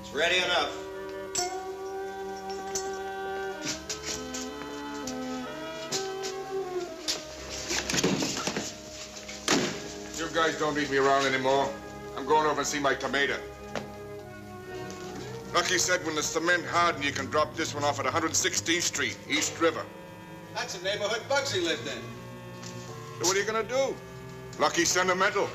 It's ready enough. You guys don't need me around anymore. I'm going over and see my tomato. Lucky said when the cement hardened, you can drop this one off at 116th Street, East River. That's the neighborhood Bugsy lived in. So what are you gonna do? Lucky sentimental.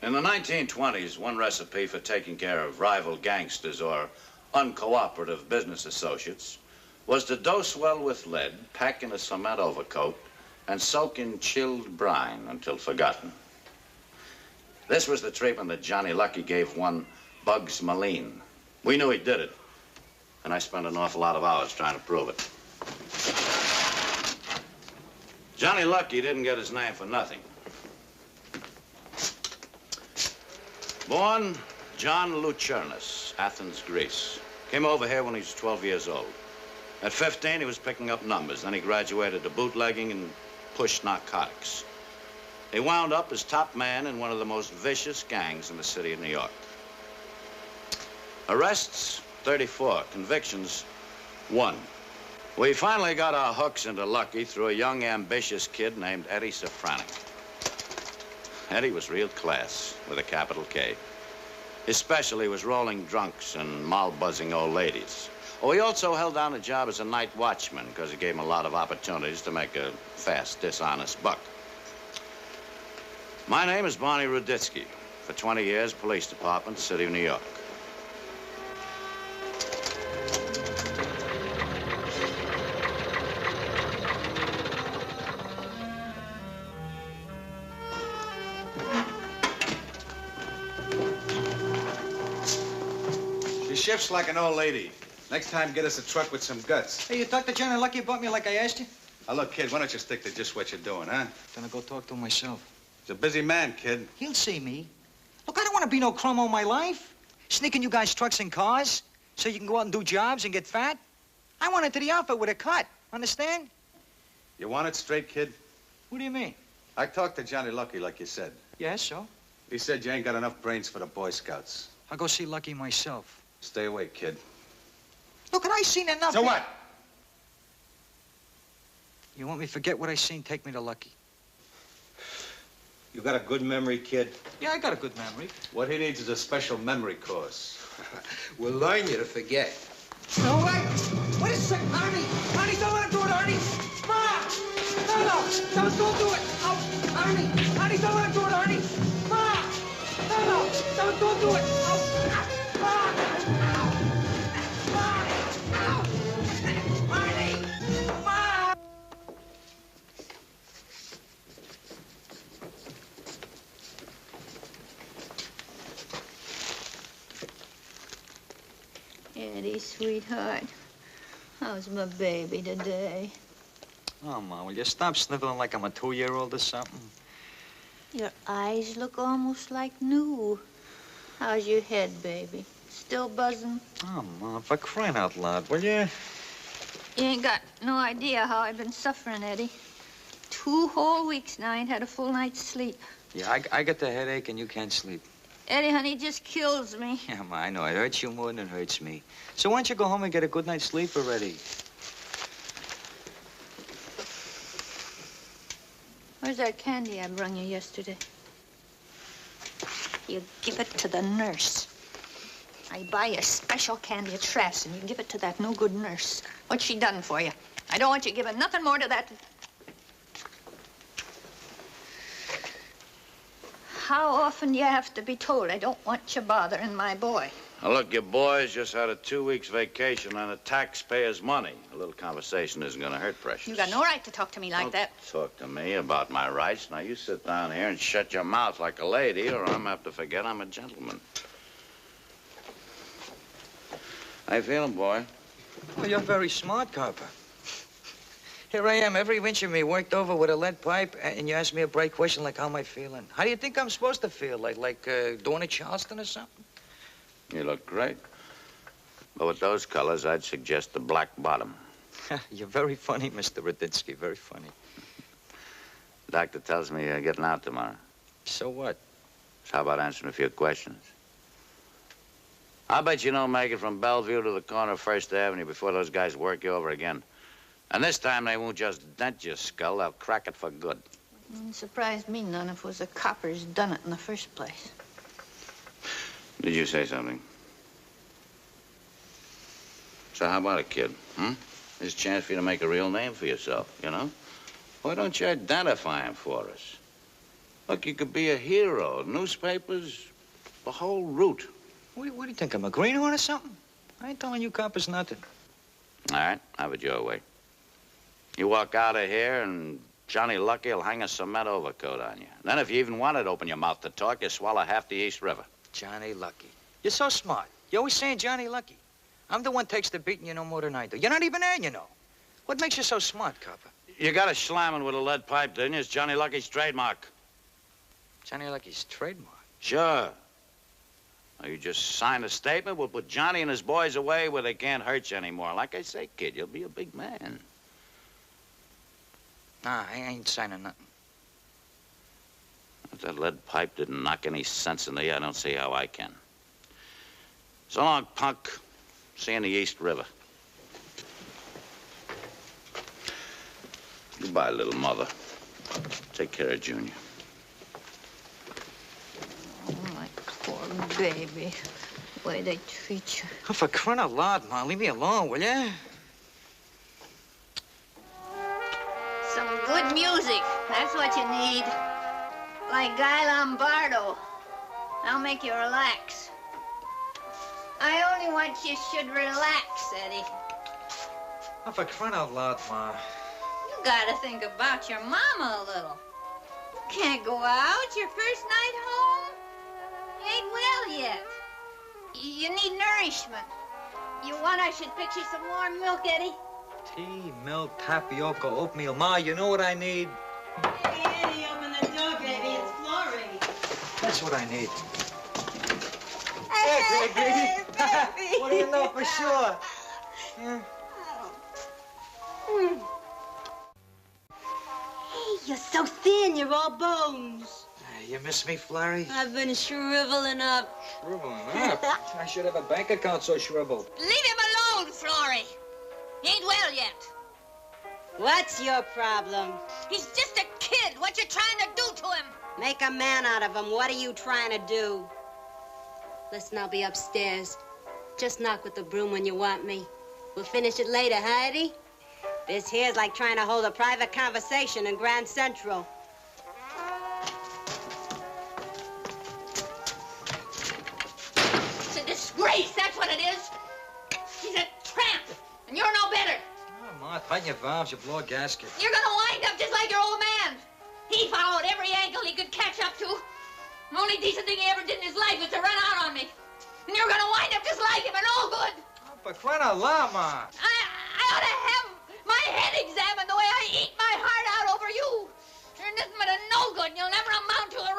In the 1920s, one recipe for taking care of rival gangsters or uncooperative business associates was to dose well with lead, pack in a cement overcoat, and soak in chilled brine until forgotten. This was the treatment that Johnny Lucky gave one Bugs Moline. We knew he did it, and I spent an awful lot of hours trying to prove it. Johnny Lucky didn't get his name for nothing. Born John Lucernis, Athens, Greece. Came over here when he was 12 years old. At 15, he was picking up numbers. Then he graduated to bootlegging and push narcotics. He wound up as top man in one of the most vicious gangs in the city of New York. Arrests, 34. Convictions, 1. We finally got our hooks into Lucky through a young, ambitious kid named Eddie Safranik. Eddie was real class, with a capital K. His specialty was rolling drunks and mal-buzzing old ladies. Oh, he also held down a job as a night watchman because it gave him a lot of opportunities to make a fast, dishonest buck. My name is Barney Ruditsky. For 20 years, police department, city of New York. She shifts like an old lady. Next time, get us a truck with some guts. Hey, you talked to Johnny Lucky about me like I asked you? Now, look, kid, why don't you stick to just what you're doing, huh? Gonna go talk to him myself. He's a busy man, kid. He'll see me. Look, I don't want to be no crumb all my life. Sneaking you guys trucks and cars so you can go out and do jobs and get fat. I want into the outfit with a cut. Understand? You want it straight, kid? What do you mean? I talked to Johnny Lucky, like you said. Yeah, so? He said you ain't got enough brains for the Boy Scouts. I'll go see Lucky myself. Stay away, kid. Look, and I seen enough. So what? You want me to forget what I seen? Take me to Lucky. You got a good memory, kid? Yeah, I got a good memory. What he needs is a special memory course. We'll learn you to forget. No, wait! Wait a second, Arnie! Arnie, don't let him do it, Arnie! Ma! No, don't do it! Oh, Arnie! Arnie, don't let him do it, Arnie! Ma! No, don't do it! Oh, Ma! Ma! Arnie! Ma! Eddie, sweetheart, how's my baby today? Oh, Ma, will you stop sniveling like I'm a 2-year-old or something? Your eyes look almost like new. How's your head, baby? Still buzzing? Oh, Ma, for crying out loud, will you? You ain't got no idea how I've been suffering, Eddie. 2 whole weeks now I ain't had a full night's sleep. Yeah, I get the headache and you can't sleep. Eddie, honey, it just kills me. Yeah, Ma, I know. It hurts you more than it hurts me. So why don't you go home and get a good night's sleep already? Where's that candy I brung you yesterday? You give it to the nurse. I buy you special candy at Traff's, and you give it to that no-good nurse. What's she done for you? I don't want you giving nothing more to that. How often do you have to be told I don't want you bothering my boy? Now, look, your boys just had a 2 weeks vacation on the taxpayers' money. A little conversation isn't going to hurt, Precious. You got no right to talk to me like that. Talk to me about my rights. Now, you sit down here and shut your mouth like a lady, or I'm apt to forget I'm a gentleman. How you feeling, boy? Well, you're very smart, Copper. Here I am, every inch of me worked over with a lead pipe, and you ask me a bright question like, how am I feeling? How do you think I'm supposed to feel? Like doing a Charleston or something? You look great. But with those colors, I'd suggest the black bottom. You're very funny, Mr. Radinsky, very funny. The doctor tells me you're getting out tomorrow. So what? So how about answering a few questions? I bet you don't make it from Bellevue to the corner of First Avenue before those guys work you over again. And this time they won't just dent your skull, they'll crack it for good. It surprised me none if it was the coppers done it in the first place. Did you say something? So how about it, kid? There's a chance for you to make a real name for yourself, you know? Why don't you identify him for us? Look, you could be a hero. Newspapers, the whole route. What do you think, I'm a greenhorn or something? I ain't telling you coppers nothing. All right, have it your way. You walk out of here and Johnny Lucky will hang a cement overcoat on you. Then if you even wanted to open your mouth to talk, you swallow half the East River. Johnny Lucky. You're so smart. You're always saying Johnny Lucky. I'm the one takes the beating you know more than I do. You're not even there, you know. What makes you so smart, Copper? You got a slamming with a lead pipe, didn't you? It's Johnny Lucky's trademark. Johnny Lucky's trademark? Sure. Now, you just sign a statement. We'll put Johnny and his boys away where they can't hurt you anymore. Like I say, kid, you'll be a big man. Nah, I ain't signing nothing. If that lead pipe didn't knock any sense into you, I don't see how I can. So long, punk. See you in the East River. Goodbye, little mother. Take care of Junior. Oh, my poor baby. The way they treat you. Oh, for crying out loud, Ma, leave me alone, will ya? Some good music. That's what you need. Like Guy Lombardo. I'll make you relax. I only want you should relax, Eddie. Oh, for crying out loud, Ma. You gotta think about your mama a little. You can't go out your first night home. You ain't well yet. You need nourishment. You want I should fix you some warm milk, Eddie? Tea, milk, tapioca, oatmeal. Ma, you know what I need? Hey, Eddie, open the door, baby. It's Florrie. That's what I need. Hey, baby. What do you know for sure? Yeah. Hey, you're so thin. You're all bones. You miss me, Flurry? I've been shriveling up. Shriveling up? I should have a bank account so shriveled. Leave him alone, Florrie. He ain't well yet. What's your problem? He's just a kid. What you trying to do to him? Make a man out of him. What are you trying to do? Listen, I'll be upstairs. Just knock with the broom when you want me. We'll finish it later, huh, Eddie? This here's like trying to hold a private conversation in Grand Central. It's a disgrace, that's what it is. He's a tramp, and you're no better. Oh, Ma, tighten your valves. You blow a gasket. You're gonna wind up just like your old man. He followed every angle he could catch up to. The only decent thing he ever did in his life was to run out on me. And you're gonna wind up just like him and all good. Oh, for crying out loud, Ma. I ought to have my head examined the way I eat my heart out over you. You're nothing but a no good, and you'll never amount to a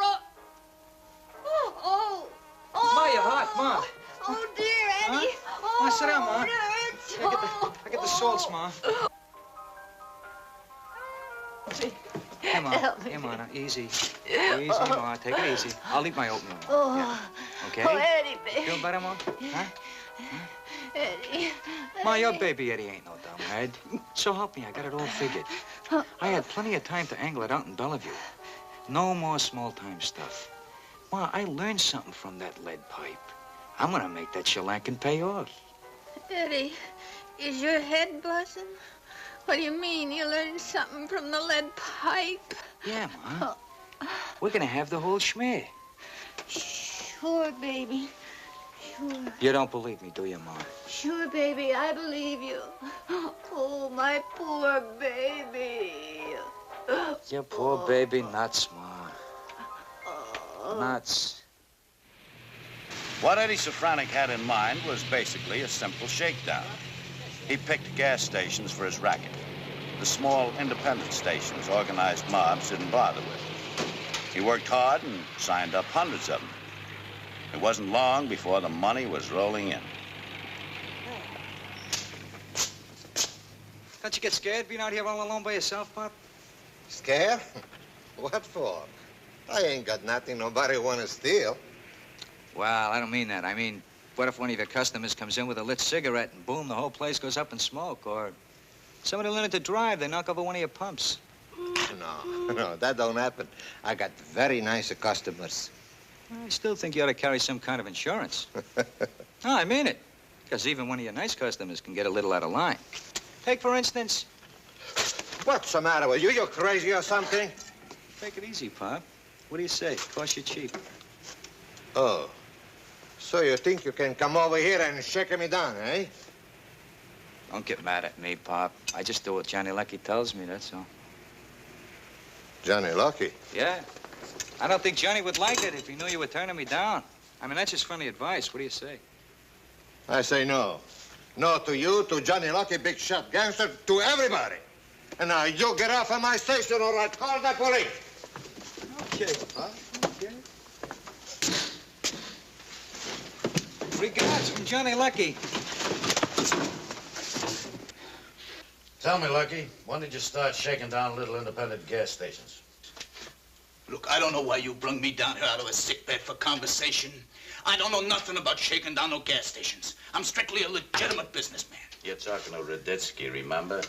Ma, you're hot, Ma. Oh, dear, Eddie. Huh? Oh, Ma, sit down, Ma. it hurts. I get the salts, Ma. Come on. Come on, now. Easy. Easy, Ma. Take it easy. I'll eat my oatmeal. Yeah. Okay? Oh, Eddie, baby. Feel better, Ma? Huh? Eddie. Ma, your baby Eddie ain't no dumbhead. So help me, I got it all figured. I had plenty of time to angle it out in Bellevue. No more small-time stuff. Ma, I learned something from that lead pipe. I'm gonna make that shellackin' pay off. Eddie, is your head buzzing? What do you mean you learned something from the lead pipe? Yeah, Ma. We're gonna have the whole schmear. Sure, baby. Sure. You don't believe me, do you, Ma? Sure, baby, I believe you. Oh, my poor baby. Your poor baby nuts, Ma. Nuts. What Eddie Safranik had in mind was basically a simple shakedown. He picked gas stations for his racket. The small independent stations organized mobs didn't bother with. He worked hard and signed up hundreds of them. It wasn't long before the money was rolling in. Don't you get scared being out here all alone by yourself, Pop? Scared? What for? I ain't got nothing nobody want to steal. Well, I don't mean that. I mean, what if one of your customers comes in with a lit cigarette and boom, the whole place goes up in smoke? Or somebody learning to drive, they knock over one of your pumps. No, that don't happen. I got very nice customers. I still think you ought to carry some kind of insurance. No, I mean it. Because even one of your nice customers can get a little out of line. Take, for instance... What's the matter with you? You crazy or something? Take it easy, Pop. What do you say? Cost you cheap. Oh. So you think you can come over here and shake me down, eh? Don't get mad at me, Pop. I just do what Johnny Lucky tells me, that's all. Johnny Lucky? Yeah. I don't think Johnny would like it if he knew you were turning me down. I mean, that's just friendly advice. What do you say? I say no. No to you, to Johnny Lucky, big shot gangster, to everybody. And now you get off of my station or I call the police. Okay, Pop. Okay. Regards from Johnny Lucky. Tell me, Lucky, when did you start shaking down little independent gas stations? Look, I don't know why you brung me down here out of a sickbed for conversation. I don't know nothing about shaking down no gas stations. I'm strictly a legitimate businessman. You're talking to Raditsky, remember?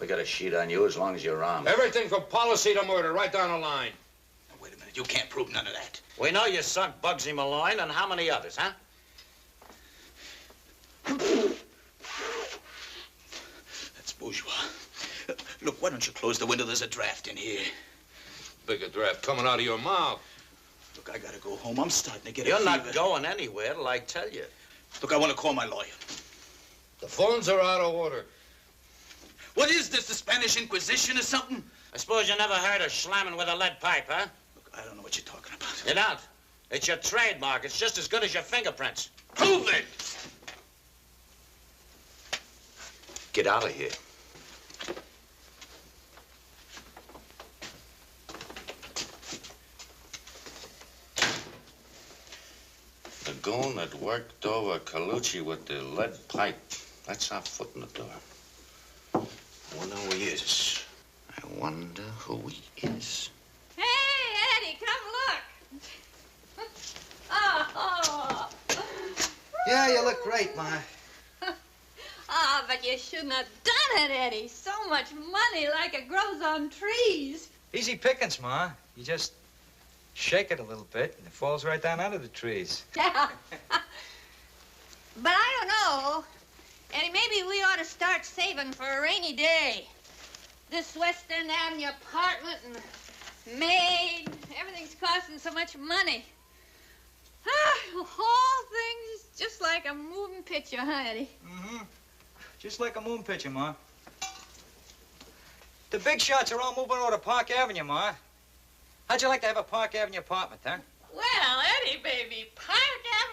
We got a sheet on you as long as you're armed. Everything from policy to murder, right down the line. Now, wait a minute, you can't prove none of that. We know you sunk Bugsy Malloy, and how many others, huh? That's bourgeois. Look, why don't you close the window? There's a draft in here. Bigger draft coming out of your mouth. Look, I gotta go home. I'm starting to get You're a not fever. going anywhere till I tell you. Look, I want to call my lawyer. The phones are out of order. What is this, the Spanish Inquisition or something? I suppose you never heard of slamming with a lead pipe, huh? Look, I don't know what you're talking about. You don't? It's your trademark. It's just as good as your fingerprints. Prove it! Get out of here. The goon that worked over Colucci with the lead pipe. That's our foot in the door. I wonder who he is. I wonder who he is. Hey, Eddie, come look. Oh. Yeah, you look great, Ma. Ah, but you shouldn't have done it, Eddie. So much money like it grows on trees. Easy pickings, Ma. You just shake it a little bit, and it falls right down out of the trees. Yeah. But I don't know. Eddie, maybe we ought to start saving for a rainy day. This West End Avenue apartment and maid, everything's costing so much money. Ah, the whole thing's just like a moving picture, huh, Eddie? Mm-hmm. Just like a moon picture, Ma. The big shots are all moving over to Park Avenue, Ma. How'd you like to have a Park Avenue apartment, huh? Well, Eddie, baby, Park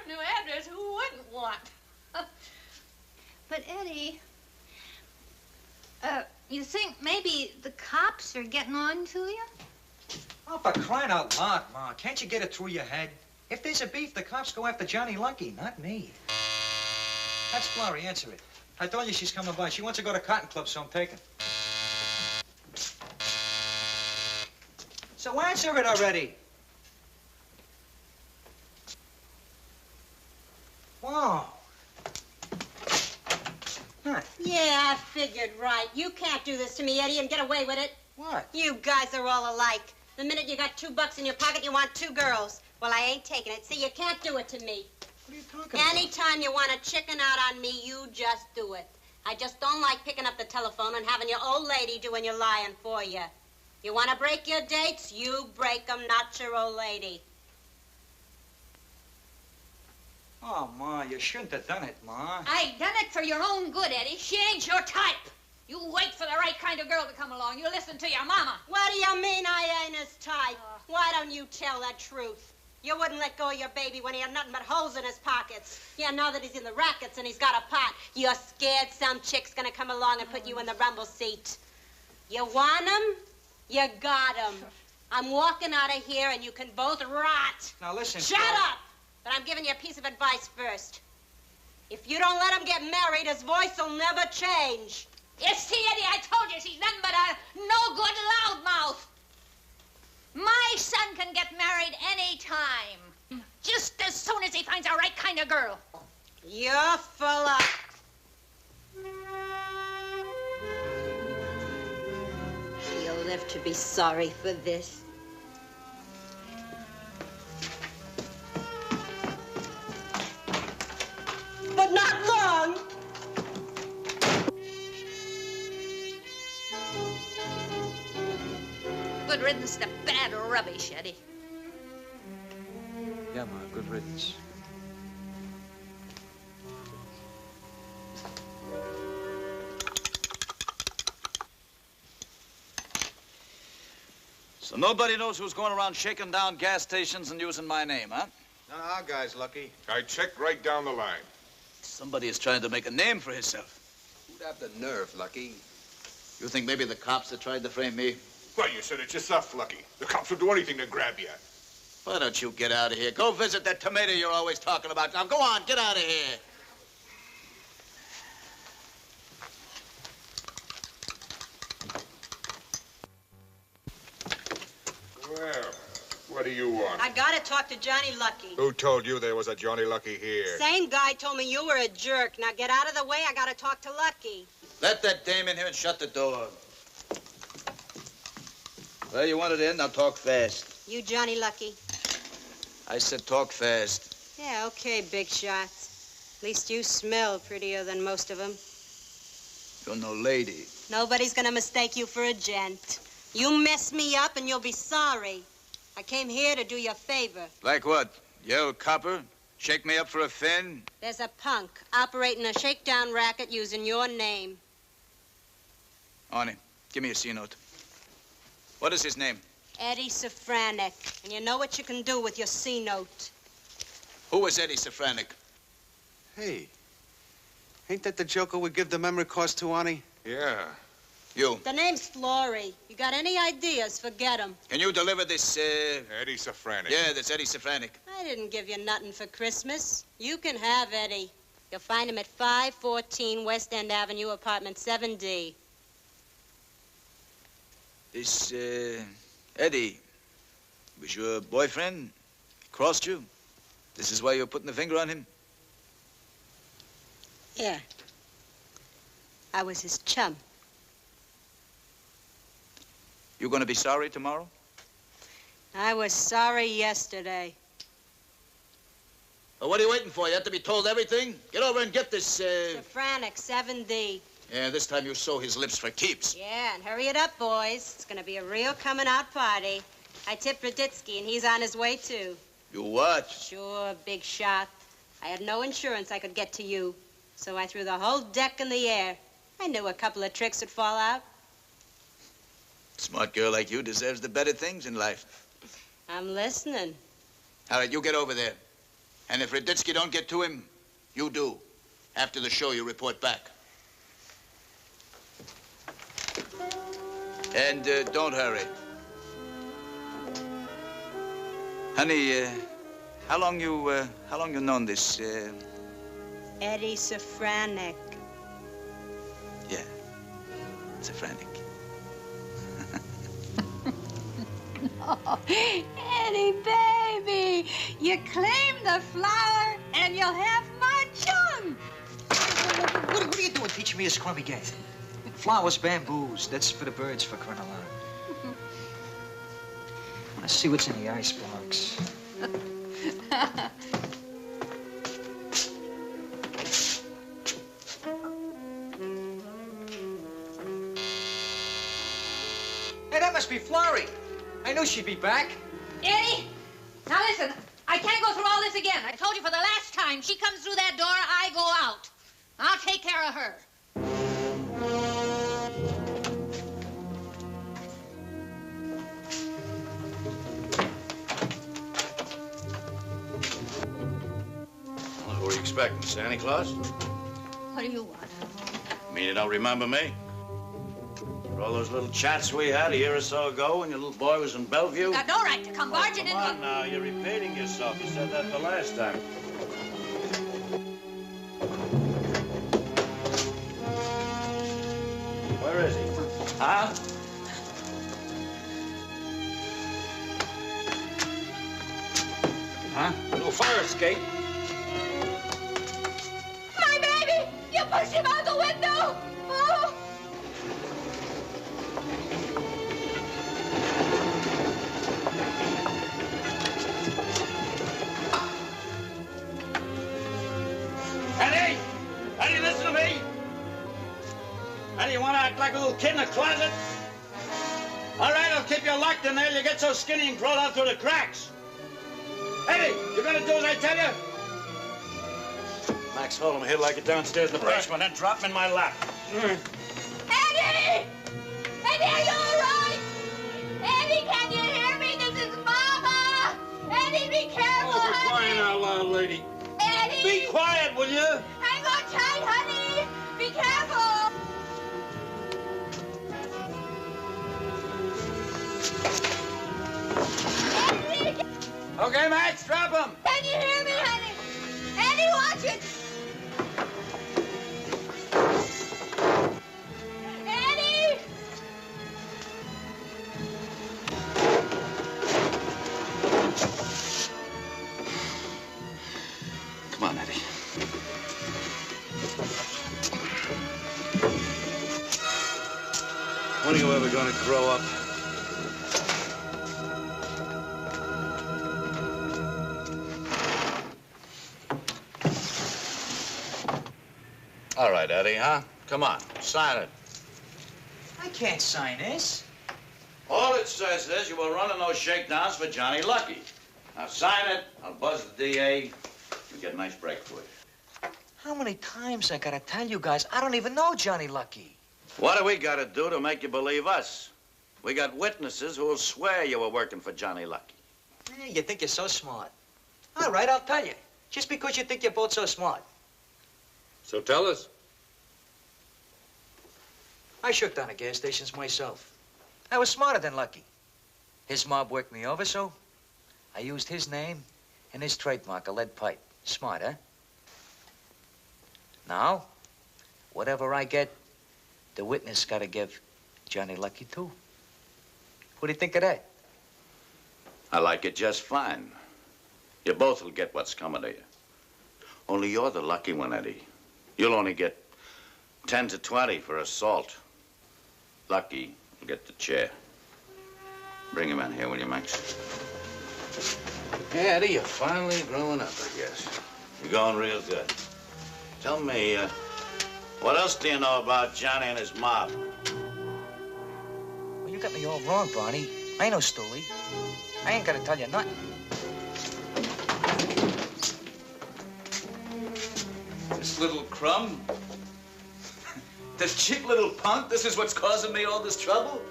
Avenue address, who wouldn't want? But, Eddie, you think maybe the cops are getting on to you? Oh, for crying out loud, Ma. Can't you get it through your head? If there's a beef, the cops go after Johnny Lucky, not me. That's Florrie. Answer it. I told you she's coming by. She wants to go to Cotton Club, so I'm taking. So answer it already. Wow. Huh. Yeah, I figured right. You can't do this to me, Eddie, and get away with it. What? You guys are all alike. The minute you got $2 in your pocket, you want 2 girls. Well, I ain't taking it. See, you can't do it to me. What are you talking about? Anytime you want to chicken out on me, you just do it. I just don't like picking up the telephone and having your old lady doing your lying for you. You want to break your dates? You break them, not your old lady. Oh, Ma, you shouldn't have done it, Ma. I done it for your own good, Eddie. She ain't your type. You wait for the right kind of girl to come along. You listen to your mama. What do you mean I ain't his type? Why don't you tell the truth? You wouldn't let go of your baby when he had nothing but holes in his pockets. Yeah, now that he's in the rackets and he's got a pot, you're scared some chick's gonna come along and put you in the rumble seat. You want him? You got him. I'm walking out of here and you can both rot. Now, listen. Shut up! But I'm giving you a piece of advice first. If you don't let him get married, his voice will never change. You see, Eddie, I told you she's nothing but a no-good loudmouth. My son can get married any time, just as soon as he finds the right kind of girl. You're full of... You'll live to be sorry for this. But not long. Good riddance to bad rubbish, Eddie. Yeah, Ma, good riddance. So nobody knows who's going around shaking down gas stations and using my name, huh? None of our guys, Lucky. I checked right down the line. Somebody is trying to make a name for himself. Who'd have the nerve, Lucky? You think maybe the cops that tried to frame me? Well, you said it yourself, Lucky. The cops will do anything to grab you. Why don't you get out of here? Go visit that tomato you're always talking about. Now, go on, get out of here. Well, what do you want? I gotta talk to Johnny Lucky. Who told you there was a Johnny Lucky here? Same guy told me you were a jerk. Now get out of the way. I gotta talk to Lucky. Let that dame in here and shut the door. Well, you want it in? Now talk fast. You Johnny Lucky? I said talk fast. Yeah, okay, big shots. At least you smell prettier than most of them. You're no lady. Nobody's gonna mistake you for a gent. You mess me up and you'll be sorry. I came here to do you a favor. Like what? Yell copper? Shake me up for a fin? There's a punk operating a shakedown racket using your name. Arnie, give me a C-note. What is his name? Eddie Safranek. And you know what you can do with your C-note. Who is Eddie Safranek? Hey, ain't that the joker we give the memory course to, Arnie? Yeah. You. The name's Flory. You got any ideas, forget 'em. Can you deliver this, Eddie Safranek. Yeah, that's Eddie Safranek. I didn't give you nothing for Christmas. You can have Eddie. You'll find him at 514 West End Avenue, apartment 7D. This, Eddie, was your boyfriend? He crossed you? This is why you're putting the finger on him? Yeah. I was his chum. You gonna be sorry tomorrow? I was sorry yesterday. Well, what are you waiting for? You have to be told everything? Get over and get this, Safranek, 7D. Yeah, this time you sew his lips for keeps. Yeah, and hurry it up, boys. It's gonna be a real coming-out party. I tipped Raditsky, and he's on his way, too. You what? Sure, big shot. I had no insurance I could get to you, so I threw the whole deck in the air. I knew a couple of tricks would fall out. Smart girl like you deserves the better things in life. I'm listening. All right, you get over there. And if Raditsky don't get to him, you do. After the show, you report back. And don't hurry. Honey, how long you known this, Eddie Safranek. Yeah, Safranek. Oh, Eddie, baby, you claim the flower and you'll have my chum. What are you doing teaching me a scrummy game? Flowers, bamboos. That's for the birds, for crying out loud. Let's see what's in the icebox. Hey, that must be Florrie. I knew she'd be back. Eddie, now listen, I can't go through all this again. I told you for the last time. She comes through that door, I go out. I'll take care of her. Well, who are you expecting, Santa Claus? What do you want? Mean you don't remember me? For all those little chats we had a year or so ago when your little boy was in Bellevue? You got no right to come barging in. Come on now, you're repeating yourself. You said that the last time. Where is he? Huh? Huh? Little fire escape. My baby! You pushed him out the window! Oh! Eddie! Eddie, listen to me! Eddie, you want to act like a little kid in a closet? All right, I'll keep you locked in there. You get so skinny and crawl out through the cracks. Eddie, you're gonna do as I tell you? Max, hold him here like it downstairs in the basement, then drop him in my lap. Eddie! Eddie, are you all right? Eddie, can you hear me? This is Mama! Eddie, be careful, Oh, for honey! crying out loud, lady. Eddie! Be quiet, will you? Hang on tight, honey! Be careful! Eddie! Okay, Max, drop him. Can you hear me, honey? Eddie, watch it! Eddie! Come on, Eddie. When are you ever gonna grow up? All right, Eddie, huh? Come on, sign it. I can't sign this. All it says is you were running those shakedowns for Johnny Lucky. Now sign it, I'll buzz the DA, and get a nice break for you. How many times I gotta tell you guys, I don't even know Johnny Lucky. What do we gotta do to make you believe us? We got witnesses who will swear you were working for Johnny Lucky. You think you're so smart. All right, I'll tell you. Just because you think you're both so smart. So tell us. I shook down the gas stations myself. I was smarter than Lucky. His mob worked me over, so I used his name and his trademark, a lead pipe. Smart, huh? Now, whatever I get, the witness gotta give Johnny Lucky too. What do you think of that? I like it just fine. You both will get what's coming to you. Only you're the lucky one, Eddie. You'll only get 10 to 20 for assault. Lucky will get the chair. Bring him in here, will you, Max? Yeah, Eddie, you're finally growing up, I guess. You're going real good. Tell me, what else do you know about Johnny and his mob? Well, you got me all wrong, Barney. I ain't no stoolie. I ain't gotta tell you nothing. This little crumb? This cheap little punk? This is what's causing me all this trouble?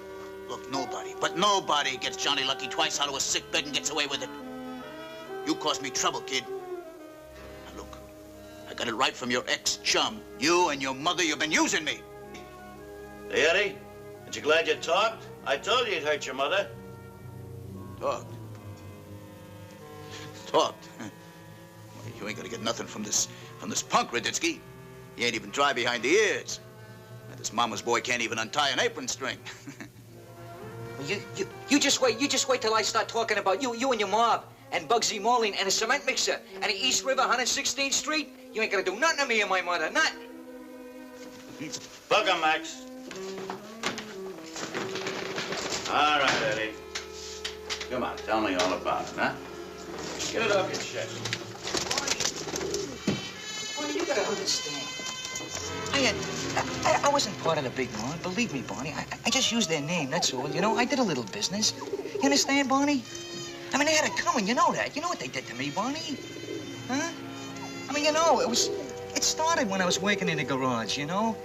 Look, nobody gets Johnny Lucky twice out of a sick bed and gets away with it. You caused me trouble, kid. Now, look, I got it right from your ex-chum. You and your mother, you've been using me. Hey, Eddie, aren't you glad you talked? I told you you'd hurt your mother. Talked? Talked? Well, you ain't gonna get nothing from this punk, Raditsky. He ain't even dry behind the ears. And this mama's boy can't even untie an apron string. Well, you just wait. You just wait till I start talking about you and your mob, and Bugsy Moline, and a cement mixer, and the East River, 116th Street. You ain't gonna do nothing to me and my mother, nothing. Book him, Max. All right, Eddie. Come on, tell me all about it, huh? Get it off your chest. Barney, you gotta understand. I wasn't part of the big mob. Believe me, Barney. I just used their name, that's all. You know, I did a little business. You understand, Barney? I mean, they had it coming, you know that. You know what they did to me, Barney? Huh? I mean, you know, it started when I was working in the garage, you know?